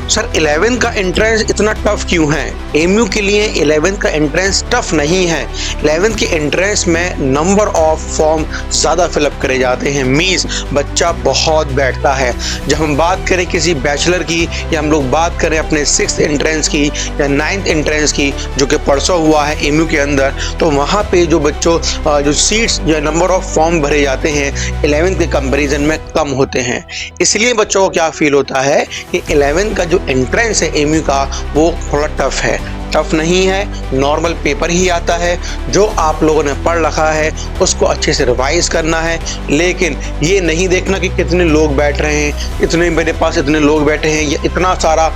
Sir 11th का entrance इतना tough क्यों है? एमयू के लिए 11th का एंट्रेंस टफ नहीं है। 11th के एंट्रेंस में नंबर ऑफ फॉर्म ज़्यादा फिलअप करे जाते हैं, मीन्स बच्चा बहुत बैठता है। जब हम बात करें किसी बैचलर की या हम लोग बात करें अपने 6th एंट्रेंस की या 9th एंट्रेंस की जो कि परसों हुआ है एमयू के अंदर, तो वहाँ पे जो बच्चों जो सीट्स या नंबर ऑफ फॉर्म भरे जाते हैं 11th के कंपैरिजन में कम होते हैं। इसलिए बच्चों को क्या फील होता है कि 11th का जो एंट्रेंस है एमयू का वो थोड़ा टफ है। टफ नहीं है, नॉर्मल पेपर ही आता है। जो आप लोगों ने पढ़ रखा है उसको अच्छे से रिवाइज करना है, लेकिन ये नहीं देखना कि कितने लोग बैठ रहे हैं, इतने मेरे पास इतने लोग बैठे हैं, या इतना सारा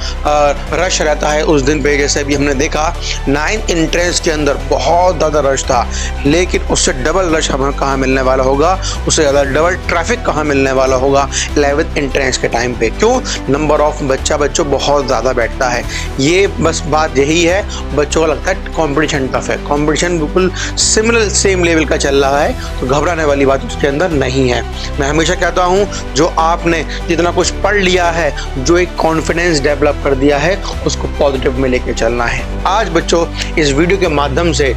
रश रहता है उस दिन पे। जैसे भी हमने देखा 9th एंट्रेंस के अंदर बहुत ज़्यादा रश था, लेकिन उससे डबल रश हमें कहाँ मिलने वाला होगा, उससे ज़्यादा डबल ट्रैफिक कहाँ मिलने वाला होगा 11th एंट्रेंस के टाइम पे। क्यों? नंबर ऑफ बच्चों बहुत ज़्यादा बैठता है। ये बस बात यही है। बच्चों को लगता है कंपटीशन टफ है, कंपटीशन बिल्कुल सिमिलर सेम लेवल का चल रहा है, तो घबराने वाली बात उसके अंदर नहीं है। मैं हमेशा कहता हूँ जो आपने जितना कुछ पढ़ लिया है, जो एक कॉन्फिडेंस डेवलप कर दिया है, उसको पॉजिटिव में लेके चलना है। आज बच्चों इस वीडियो के माध्यम से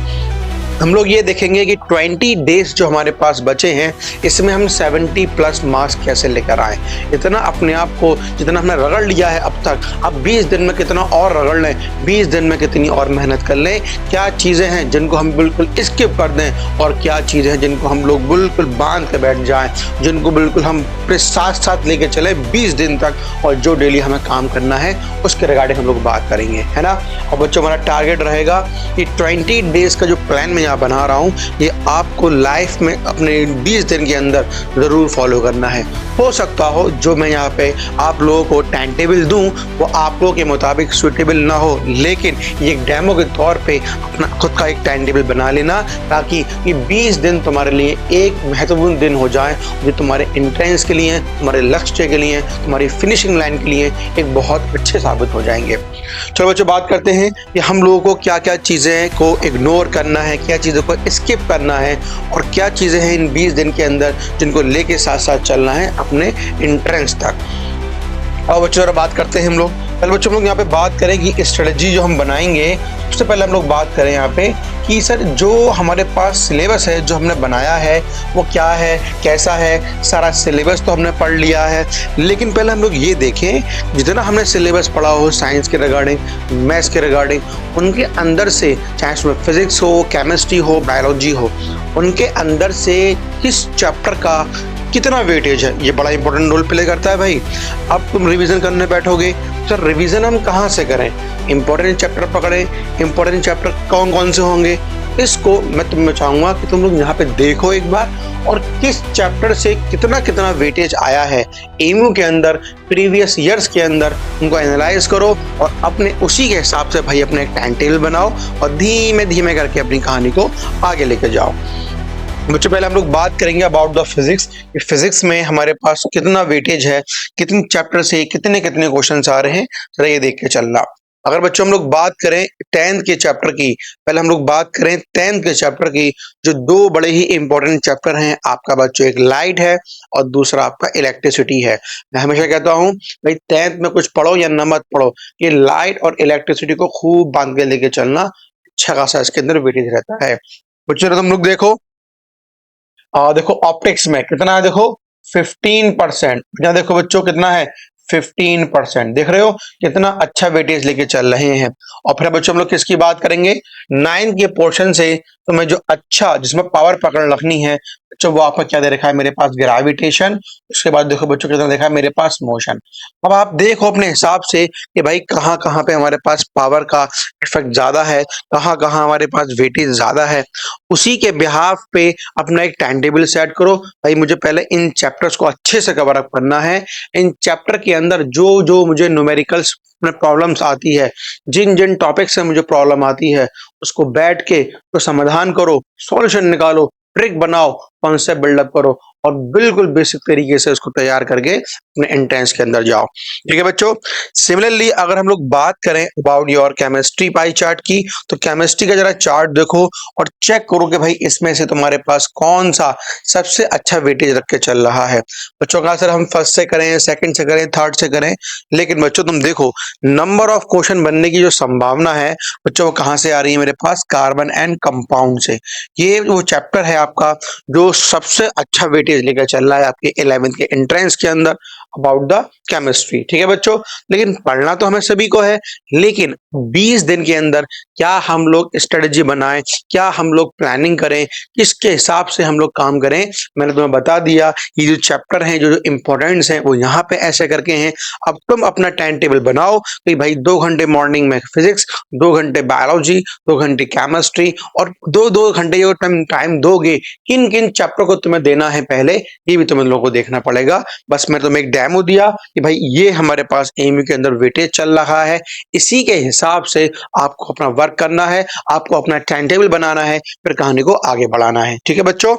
हम लोग ये देखेंगे कि 20 डेज जो हमारे पास बचे हैं इसमें हम 70+ मार्क्स कैसे लेकर आए। इतना अपने आप को जितना हमने रगड़ लिया है अब तक, अब 20 दिन में कितना और रगड़ लें, 20 दिन में कितनी और मेहनत कर लें। क्या चीज़ें हैं जिनको हम बिल्कुल स्किप कर दें और क्या चीज़ें हैं जिनको हम लोग बिल्कुल बांध के बैठ जाएं, जिनको बिल्कुल हम अपने साथ साथ लेके चले 20 दिन तक, और जो डेली हमें काम करना है उसके रिगार्डिंग हम लोग बात करेंगे, है ना। और बच्चों हमारा टारगेट रहेगा कि 20 डेज का जो प्लान मैं बना रहा हूं ये आपको लाइफ में अपने 20 दिन के अंदर जरूर फॉलो करना है। हो सकता हो जो मैं यहाँ पे आप लोगों को टाइम टेबल दूं वो आप लोगों के मुताबिक सुटेबल ना हो, लेकिन ये एक डेमो के तौर पे अपना खुद का एक टाइम टेबल बना लेना, ताकि ये 20 दिन तुम्हारे लिए एक महत्वपूर्ण दिन हो जाए, जो तुम्हारे एंट्रेंस के लिए, तुम्हारे लक्ष्य के लिए, तुम्हारी फिनिशिंग लाइन के लिए एक बहुत अच्छे साबित हो जाएंगे। चलो बच्चों बात करते हैं कि हम लोगों को क्या क्या चीज़ें को इग्नोर करना है, क्या चीज़ों को स्किप करना है, और क्या चीज़ें हैं इन 20 दिन के अंदर जिनको लेके साथ साथ चलना है अपने एंट्रेंस तक। और बच्चों बात करते हैं हम लोग पहले बच्चों हम लोग यहाँ पे बात करें कि स्ट्रेटजी जो हम बनाएंगे, सबसे पहले हम लोग बात करें यहाँ पे कि सर जो हमारे पास सिलेबस है जो हमने बनाया है वो क्या है, कैसा है। सारा सिलेबस तो हमने पढ़ लिया है, लेकिन पहले हम लोग ये देखें जितना हमने सिलेबस पढ़ा हो साइंस के रिगार्डिंग, मैथ्स के रिगार्डिंग, उनके अंदर से चाहे उसमें फिजिक्स हो, केमिस्ट्री हो, बायोलॉजी हो, उनके अंदर से किस चैप्टर का कितना वेटेज है, ये बड़ा इंपॉर्टेंट रोल प्ले करता है भाई। अब तुम रिवीजन करने बैठोगे, सर रिवीजन हम कहाँ से करें, इंपॉर्टेंट चैप्टर पकड़ें। इंपॉर्टेंट चैप्टर कौन कौन से होंगे, इसको मैं तुम्हें चाहूँगा कि तुम लोग यहाँ पे देखो एक बार, और किस चैप्टर से कितना कितना वेटेज आया है एमयू के अंदर प्रीवियस ईयर्स के अंदर, उनको एनालाइज करो और अपने उसी के हिसाब से भाई अपने एक टाइम टेबल बनाओ और धीमे धीमे करके अपनी कहानी को आगे लेके जाओ। बच्चों पहले हम लोग बात करेंगे अबाउट द फिजिक्स। फिजिक्स में हमारे पास कितना वेटेज है, कितने चैप्टर से कितने कितने क्वेश्चंस आ रहे हैं, जरा ये देख के चलना। अगर बच्चों हम लोग बात करें 10th के चैप्टर की, पहले हम लोग बात करें 10th के चैप्टर की, जो दो बड़े ही इंपॉर्टेंट चैप्टर हैं आपका बच्चों, एक लाइट है और दूसरा आपका इलेक्ट्रिसिटी है। मैं हमेशा कहता हूँ भाई 10th में कुछ पढ़ो या न मत पढ़ो, ये लाइट और इलेक्ट्रिसिटी को खूब बांध के लेके चलना, अच्छा खासा इसके अंदर वेटेज रहता है। बच्चों तुम लोग देखो देखो ऑप्टिक्स में कितना है, देखो 15%। यहाँ देखो बच्चों कितना है, 15%। देख रहे हो कितना अच्छा वेटेज लेके चल रहे हैं। और फिर बच्चों हम लोग किसकी बात करेंगे, 9th के पोर्शन से तुम्हें जो अच्छा जिसमें पावर पकड़ रखनी है बच्चों, वो आपका क्या दे रखा है मेरे पास, ग्रेविटेशन। उसके बाद देखो बच्चों कितना देखा है मेरे पास, मोशन। अब आप देखो अपने हिसाब से कि भाई कहाँ कहाँ पे हमारे पास पावर का इफेक्ट ज्यादा है, कहाँ कहाँ हमारे पास वेटेज ज्यादा है, उसी के बिहाफ पे अपना एक टाइम टेबल सेट करो। भाई मुझे पहले इन चैप्टर्स को अच्छे से कवर अप करना है, इन चैप्टर के अंदर जो जो मुझे न्यूमेरिकल्स में प्रॉब्लम्स आती है, जिन जिन टॉपिक से मुझे प्रॉब्लम आती है, उसको बैठ के तो समाधान करो, सॉल्यूशन निकालो, ट्रिक बनाओ, कॉन्सेप्ट बिल्डअप करो, और बिल्कुल बेसिक तरीके से उसको तैयार करके अपने एंट्रेंस के अंदर जाओ। ठीक है बच्चों। सिमिलरली अगर हम लोग बात करें about your chemistry pie chart की, तो केमिस्ट्री का जरा चार्ट देखो और चेक करो कि भाई इसमें से तुम्हारे पास कौन सा सबसे अच्छा वेटेज रख के चल रहा है। बच्चों का आंसर हम फर्स्ट से करें, सेकंड से करें, थर्ड से करें, लेकिन बच्चों तुम देखो नंबर ऑफ क्वेश्चन बनने की जो संभावना है बच्चों वो कहां से आ रही है मेरे पास, कार्बन एंड कंपाउंड से। ये वो चैप्टर है आपका जो सबसे अच्छा वेटेज लेकर चल रहा है आपके 11th के एंट्रेंस के अंदर अबाउट द केमिस्ट्री। ठीक है बच्चों। लेकिन पढ़ना तो हमें सभी को है, लेकिन 20 दिन के अंदर क्या हम लोग स्ट्रेटजी बनाएं, क्या हम लोग प्लानिंग करें, किसके हिसाब से हम लोग काम करें, मैंने तुम्हें बता दिया। ये जो चैप्टर हैं जो इंपॉर्टेंट्स हैं वो यहाँ पे ऐसे करके हैं। अब तुम अपना टाइम टेबल बनाओ कि भाई 2 घंटे मॉर्निंग में फिजिक्स, 2 घंटे बायोलॉजी, 2 घंटे केमिस्ट्री, और 2-2 घंटे जो टाइम दोगे किन किन चैप्टर को तुम्हें देना है पहले, ये भी तुम लोगों को देखना पड़ेगा। बस मैं तुम्हें एक डेमो दिया कि भाई ये हमारे पास एमयू के अंदर वेटेज चल रहा है, इसी के हिसाब से आपको अपना वर्क करना है, आपको अपना टाइम टेबल बनाना है, फिर कहानी को आगे बढ़ाना है। ठीक है बच्चों।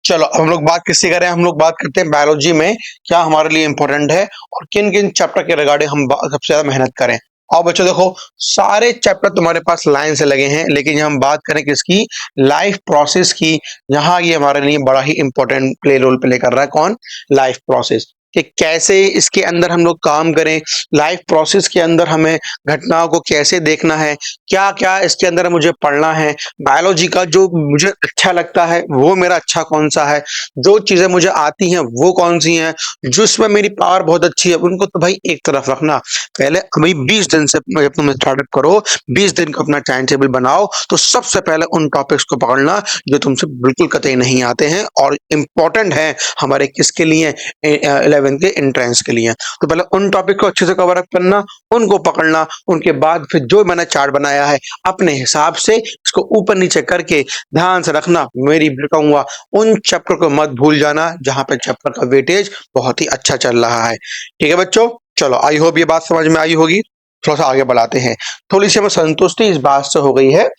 चलो अब हम लोग बात किससे करें, हम लोग बात करते हैं बायोलॉजी में क्या हमारे लिए इंपॉर्टेंट है और किन किन चैप्टर के रिगार्डिंग हम सबसे ज्यादा मेहनत करें। और बच्चों देखो सारे चैप्टर तुम्हारे पास लाइन से लगे हैं, लेकिन हम बात करें किसकी, लाइफ प्रोसेस की। यहाँ ये हमारे लिए बड़ा ही इंपॉर्टेंट रोल प्ले कर रहा है, कौन, लाइफ प्रोसेस, कि कैसे इसके अंदर हम लोग काम करें, लाइफ प्रोसेस के अंदर हमें घटनाओं को कैसे देखना है, क्या क्या इसके अंदर मुझे पढ़ना है, बायोलॉजी का जो मुझे अच्छा लगता है वो मेरा अच्छा कौन सा है, जो चीजें मुझे आती हैं वो कौन सी हैं, जिसमें मेरी पावर बहुत अच्छी है उनको तो भाई एक तरफ रखना। पहले अभी 20 दिन से जब तुम स्टार्टअप करो, 20 दिन का अपना टाइम टेबल बनाओ, तो सबसे पहले उन टॉपिक्स को पकड़ना जो तुमसे बिल्कुल कतई नहीं आते हैं और इंपॉर्टेंट है हमारे किसके लिए, 11 के एंट्रेंस के लिए। तो पहले उन टॉपिक को अच्छे से कवर अप करना, उनको पकड़ना, उनके बाद फिर जो मैंने चार्ट बनाया है अपने हिसाब से इसको ऊपर नीचे करके ध्यान से रखना। मेरी कहूंगा उन चैप्टर को मत भूल जाना जहां पे चैप्टर का वेटेज बहुत ही अच्छा चल रहा है। ठीक है बच्चों। चलो आई होप ये बात समझ में आई होगी। थोड़ा सा आगे बढ़ाते हैं। थोड़ी सी हमें संतुष्टि इस बात से हो गई है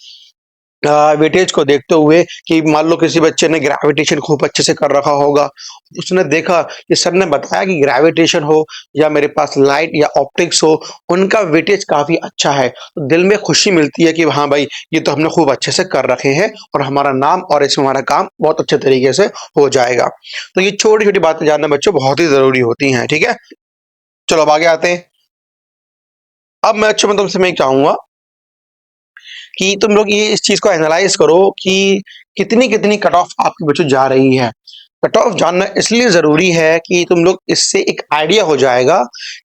वेटेज को देखते हुए कि मान लो किसी बच्चे ने ग्रेविटेशन खूब अच्छे से कर रखा होगा, उसने देखा कि सर ने बताया कि ग्रेविटेशन हो या मेरे पास लाइट या ऑप्टिक्स हो, उनका वेटेज काफी अच्छा है, तो दिल में खुशी मिलती है कि हाँ भाई ये तो हमने खूब अच्छे से कर रखे हैं और हमारा नाम और इसमें हमारा काम बहुत अच्छे तरीके से हो जाएगा। तो ये छोटी छोटी बातें जानना बच्चों बहुत ही जरूरी होती हैं। ठीक है। चलो अब आगे आते हैं। अब मैं बच्चों में तुमसे मैं चाहूंगा कि तुम लोग ये इस चीज को एनालाइज करो कि कितनी कितनी कट ऑफ आपकी बच्चों जा रही है। कट ऑफ जानना इसलिए जरूरी है कि तुम लोग इससे एक आइडिया हो जाएगा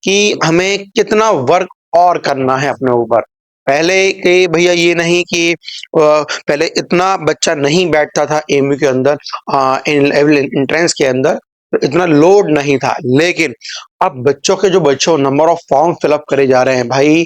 कि हमें कितना वर्क और करना है अपने ऊपर। पहले के भैया ये नहीं कि पहले इतना बच्चा नहीं बैठता था एमयू के अंदर, एंट्रेंस के अंदर तो इतना लोड नहीं था, लेकिन अब बच्चों के जो बच्चों नंबर ऑफ फॉर्म फिलअप करे जा रहे हैं भाई,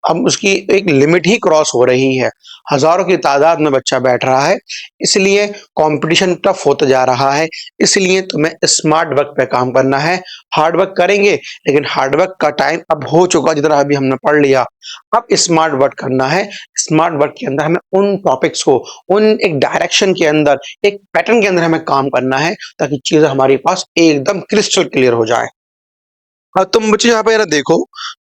अब उसकी एक लिमिट ही क्रॉस हो रही है। हजारों की तादाद में बच्चा बैठ रहा है, इसलिए कंपटीशन टफ होता जा रहा है। इसलिए तुम्हें स्मार्ट वर्क पे काम करना है। हार्ड वर्क करेंगे, लेकिन हार्ड वर्क का टाइम अब हो चुका, जितना अभी हमने पढ़ लिया। अब स्मार्ट वर्क करना है। स्मार्ट वर्क के अंदर हमें उन टॉपिक्स को, उन एक डायरेक्शन के अंदर, एक पैटर्न के अंदर हमें काम करना है, ताकि चीजें हमारे पास एकदम क्रिस्टल क्लियर हो जाए। हाँ तुम बच्चे यहाँ पे जरा देखो,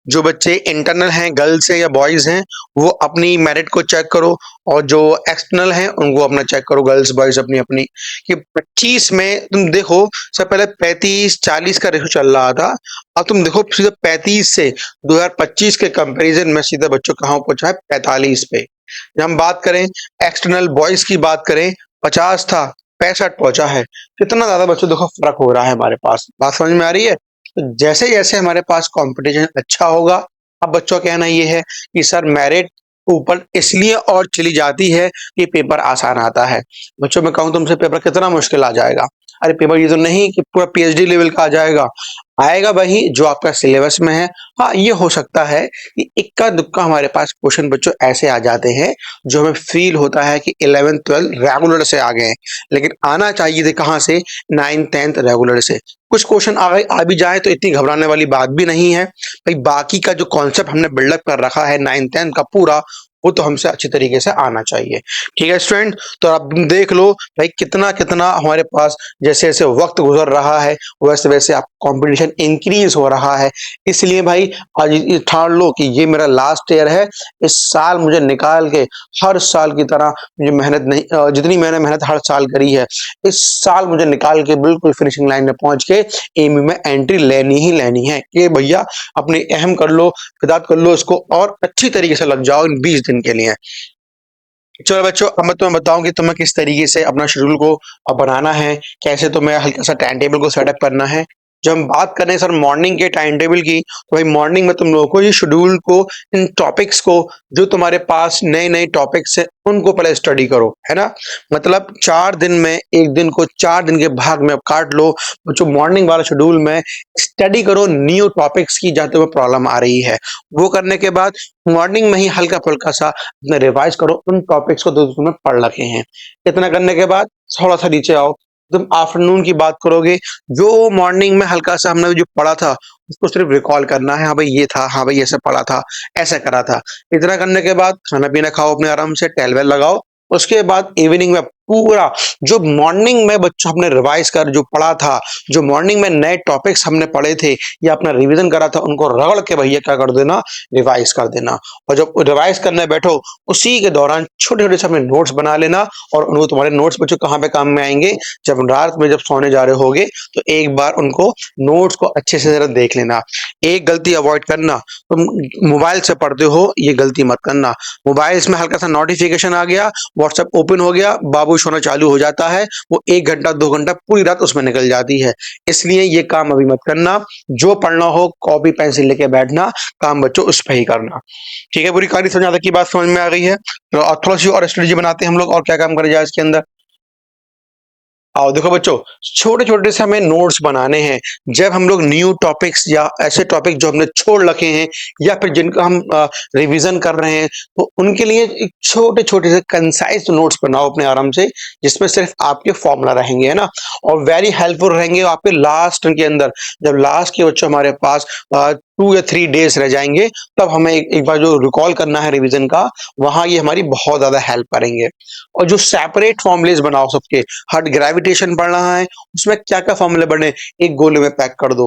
जो बच्चे इंटरनल हैं, गर्ल्स हैं या बॉयज हैं, वो अपनी मेरिट को चेक करो, और जो एक्सटर्नल हैं उनको अपना चेक करो, गर्ल्स बॉयज अपनी अपनी। कि 25 में तुम देखो, सबसे पहले 35-40 का रेशो चल रहा था, अब तुम देखो सीधे 35 से 2025 के कंपैरिजन में सीधे बच्चों कहाँ पहुंचा है, 45 पे। जब हम बात करें एक्सटर्नल बॉयज की बात करें, 50 था, 65 पहुंचा है। कितना ज्यादा बच्चों देखो फर्क हो रहा है हमारे पास। बात समझ में आ रही है। तो जैसे जैसे हमारे पास कंपटीशन अच्छा होगा, अब बच्चों का कहना ये है कि सर मेरिट ऊपर इसलिए और चली जाती है कि पेपर आसान आता है। बच्चों में कहूँ तुमसे पेपर कितना मुश्किल आ जाएगा, अरे पेपर ये तो नहीं कि पूरा पीएचडी लेवल का आ जाएगा, आएगा वही जो आपका सिलेबस में है। हाँ ये हो सकता है कि इक्का दुक्का हमारे पास क्वेश्चन बच्चों ऐसे आ जाते हैं जो हमें फील होता है कि 11th-12th रेगुलर से आ गए हैं, लेकिन आना चाहिए थे कहाँ से, 9th-10th रेगुलर से। कुछ क्वेश्चन आ भी जाए तो इतनी घबराने वाली बात भी नहीं है भाई। बाकी का जो कॉन्सेप्ट हमने बिल्डअप कर रखा है 9th-10th का पूरा, वो तो हमसे अच्छी तरीके से आना चाहिए। ठीक है स्टूडेंट, तो आप देख लो भाई कितना कितना हमारे पास जैसे जैसे वक्त गुजर रहा है वैसे वैसे आप कंपटीशन इंक्रीज हो रहा है। इसलिए भाई आज ये ठान लो कि ये मेरा लास्ट ईयर है, इस साल मुझे निकाल के हर साल की तरह मुझे मेहनत नहीं जितनी मैंने मेहनत हर साल करी है, इस साल मुझे निकाल के बिल्कुल फिनिशिंग लाइन में पहुंच के एमयू में एंट्री लेनी ही लेनी है। ये भैया अपनी अहम कर लो, फिदात कर लो इसको और अच्छी तरीके से लग जाओ इन 20 दिन के लिए। चलो बच्चों, अब मैं तुम्हें बताऊं कि तुम्हें किस तरीके से अपना शेड्यूल को बनाना है, कैसे तुम्हें हल्का सा टाइम टेबल को सेटअप करना है। जब हम बात करें सर मॉर्निंग के टाइम टेबल की, तो भाई मॉर्निंग में तुम लोगों को ये शेड्यूल को, इन टॉपिक्स को, जो तुम्हारे पास नए नए टॉपिक्स हैं उनको पहले स्टडी करो, है ना। मतलब 4 दिन में एक दिन को 4 दिन के भाग में अब काट लो। जो मॉर्निंग वाला शेड्यूल में स्टडी करो न्यू टॉपिक्स की जहाँ तुम्हें प्रॉब्लम आ रही है। वो करने के बाद मॉर्निंग में ही हल्का फुल्का सा अपने रिवाइज करो उन टॉपिक्स को जो तुमने पढ़ रखे हैं। इतना करने के बाद थोड़ा सा नीचे आओ, तुम आफ्टरनून की बात करोगे। जो मॉर्निंग में हल्का सा हमने जो पढ़ा था उसको सिर्फ रिकॉल करना है, हाँ भाई ये था, हाँ भाई ऐसे पढ़ा था, ऐसा करा था। इतना करने के बाद खाना पीना खाओ अपने आराम से, टेल वेल लगाओ। उसके बाद इवनिंग में पूरा जो मॉर्निंग में बच्चों हमने रिवाइज कर जो पढ़ा था, जो मॉर्निंग में नए टॉपिक्स हमने पढ़े थे या अपना रिवीजन करा था, उनको रगड़ के भैया क्या कर देना, रिवाइज कर देना। और जब रिवाइज करने बैठो उसी के दौरान छोटे छोटे से अपने नोट्स बना लेना। और उनको तुम्हारे नोट्स बच्चों कहाँ पे काम में आएंगे, जब रात में जब सोने जा रहे होगे तो एक बार उनको नोट्स को अच्छे से जरा देख लेना। एक गलती अवॉइड करना, तुम मोबाइल से पढ़ते हो ये गलती मत करना। मोबाइल में हल्का सा नोटिफिकेशन आ गया, व्हाट्सएप ओपन हो गया, बाबू सोना चालू हो जाता है, वो 1 घंटा 2 घंटा पूरी रात उसमें निकल जाती है। इसलिए ये काम अभी मत करना। जो पढ़ना हो कॉपी पेंसिल लेके बैठना, काम बच्चों उस पर ही करना। ठीक है, पूरी कहानी समझ तक की बात समझ में आ गई है। तो और थोड़ा सी और स्ट्रेटेजी बनाते हैं हम लोग और क्या काम करे जाए इसके अंदर। आओ देखो बच्चों, छोटे छोटे से हमें नोट्स बनाने हैं। जब हम लोग न्यू टॉपिक्स या ऐसे टॉपिक जो हमने छोड़ रखे हैं या फिर जिनका हम रिवीजन कर रहे हैं, तो उनके लिए एक छोटे छोटे से कंसाइज नोट्स बनाओ अपने आराम से, जिसमें सिर्फ आपके फॉर्मूला रहेंगे, है ना। और वेरी हेल्पफुल रहेंगे आपके लास्ट के अंदर, जब लास्ट के बच्चों हमारे पास 2 या 3 डेज रह जाएंगे, तब हमें एक बार जो रिकॉल करना है रिवीजन का, वहां ये हमारी बहुत ज्यादा हेल्प करेंगे। और जो सेपरेट फॉर्मुलेज बनाओ सबके, हर ग्रेविटेशन पढ़ना है उसमें क्या क्या फॉर्मूले पढ़ने, एक गोले में पैक कर दो।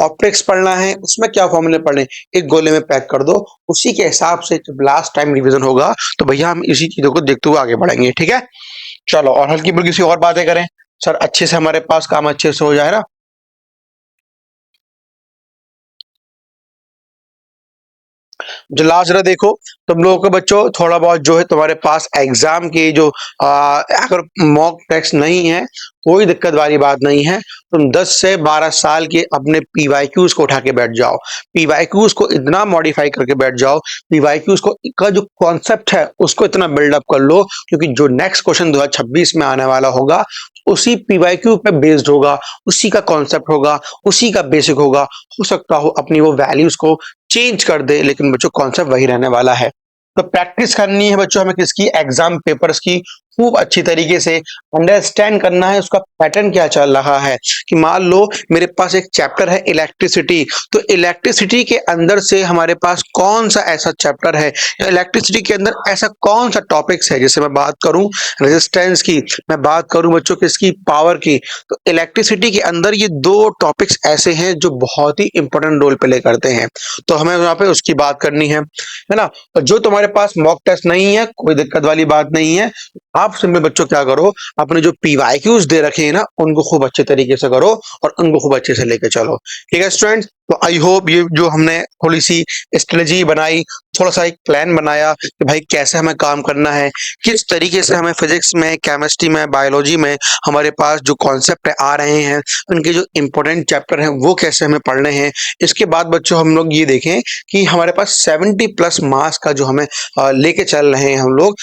ऑप्टिक्स पढ़ना है उसमें क्या फॉर्मूले पढ़ने, एक गोले में पैक कर दो। उसी के हिसाब से जब लास्ट टाइम रिवीजन होगा तो भैया हम इसी चीजों को देखते हुए आगे बढ़ेंगे। ठीक है, चलो और हल्की फुल्की सी और बातें करें सर, अच्छे से हमारे पास काम अच्छे से हो जाए ना। जो लास्ट जरा देखो, तुम लोगों को बच्चों थोड़ा बहुत जो है तुम्हारे पास एग्जाम की जो अगर मॉक टेस्ट नहीं है, कोई दिक्कत वाली बात नहीं है। तुम 10 से 12 साल के अपने पीवाईक्यूज को उठा के बैठ जाओ, पीवाईक्यूज को इतना मॉडिफाई करके बैठ जाओ, पीवाईक्यूज को का जो कॉन्सेप्ट है उसको इतना बिल्डअप कर लो, क्योंकि जो नेक्स्ट क्वेश्चन 2026 में आने वाला होगा उसी पीवाईक्यू पे बेस्ड होगा, उसी का कॉन्सेप्ट होगा, उसी का बेसिक होगा। हो सकता हो अपनी वो वैल्यूज को चेंज कर दे, लेकिन बच्चों कॉन्सेप्ट वही रहने वाला है। तो प्रैक्टिस करनी है बच्चों हमें किसकी, एग्जाम पेपर्स की। खूब अच्छी तरीके से अंडरस्टैंड करना है उसका पैटर्न क्या चल रहा है। कि मान लो मेरे पास एक चैप्टर है इलेक्ट्रिसिटी, तो इलेक्ट्रिसिटी के अंदर से हमारे पास कौन सा ऐसा चैप्टर है, या इलेक्ट्रिसिटी के अंदर ऐसा कौन सा टॉपिक्स है। जैसे मैं बात करूं रेजिस्टेंस की, मैं बात करूं बच्चों किसकी, पावर की। तो इलेक्ट्रिसिटी के अंदर ये 2 टॉपिक्स ऐसे हैं जो बहुत ही इंपॉर्टेंट रोल प्ले करते हैं, तो हमें यहाँ पे उसकी बात करनी है ना। तो जो तुम्हारे पास मॉक टेस्ट नहीं है, कोई दिक्कत वाली बात नहीं है। आप सिंपल बच्चों क्या करो, अपने जो पीवाईक्यूज दे रखे हैं ना उनको खूब अच्छे तरीके से करो और उनको खूब अच्छे से लेके चलो। ठीक है स्टूडेंट्स, तो आई होप ये जो हमने थोड़ी सी स्ट्रेटजी बनाई, थोड़ा सा एक प्लान बनाया कि भाई कैसे हमें काम करना है, किस तरीके से हमें फिजिक्स में, केमिस्ट्री में, बायोलॉजी में हमारे पास जो कॉन्सेप्ट आ रहे हैं, उनके जो इंपॉर्टेंट चैप्टर हैं वो कैसे हमें पढ़ने हैं। इसके बाद बच्चों हम लोग ये देखें कि हमारे पास 70+ मार्क्स का जो हमें लेके चल रहे हैं हम लोग।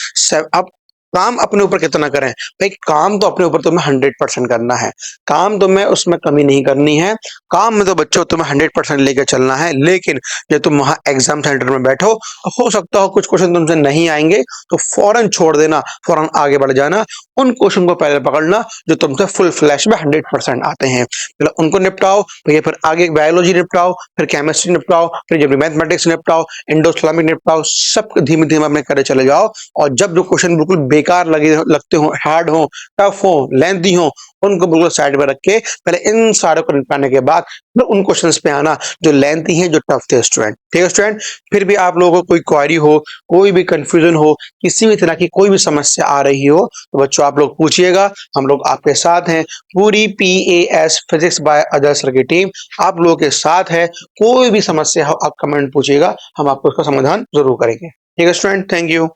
अब काम अपने ऊपर कितना करें? भाई काम तो अपने ऊपर तुम्हें 100% करना है, काम तुम्हें उसमें कमी नहीं करनी है, काम में तो बच्चों तुम्हें 100% लेके चलना है। लेकिन जब तुम वहाँ एग्जाम सेंटर में बैठो, हो सकता हो कुछ क्वेश्चन तुमसे नहीं आएंगे, तो फौरन छोड़ देना, फौरन आगे बढ़ जाना। उन क्वेश्चन को पहले पकड़ना जो तुमसे फुल फ्लैश में 100% आते हैं, पहले उनको निपटाओ भैया, फिर आगे बायोलॉजी निपटाओ, फिर केमिस्ट्री निपटाओ, फिर जब मैथमेटिक्स निपटाओ, इंडो इस्लामिक निपटाओ, सब धीमे धीमे अपने करे चले जाओ। और जब जो क्वेश्चन बिल्कुल बेकार लगते हो, हार्ड हो, टफ हो, लेंथी हो, उनको बिल्कुल साइड में रख के पहले इन सारे को निपटाने के बाद फिर उन क्वेश्चंस पे आना जो लेंथी हैं, जो टफ थे स्टूडेंट। ठीक है स्टूडेंट, फिर भी आप लोगों को कोई क्वेरी हो, कोई भी कंफ्यूजन हो, किसी भी तरह की कोई भी समस्या आ रही हो, तो बच्चों आप लोग पूछिएगा, हम लोग आपके साथ हैं। पूरी PAS physics bye Ajay sir की टीम आप लोगों के साथ है। कोई भी समस्या हो आप कमेंट पूछिएगा, हम आपको उसका समाधान जरूर करेंगे। ठीक है स्टूडेंट, थैंक यू।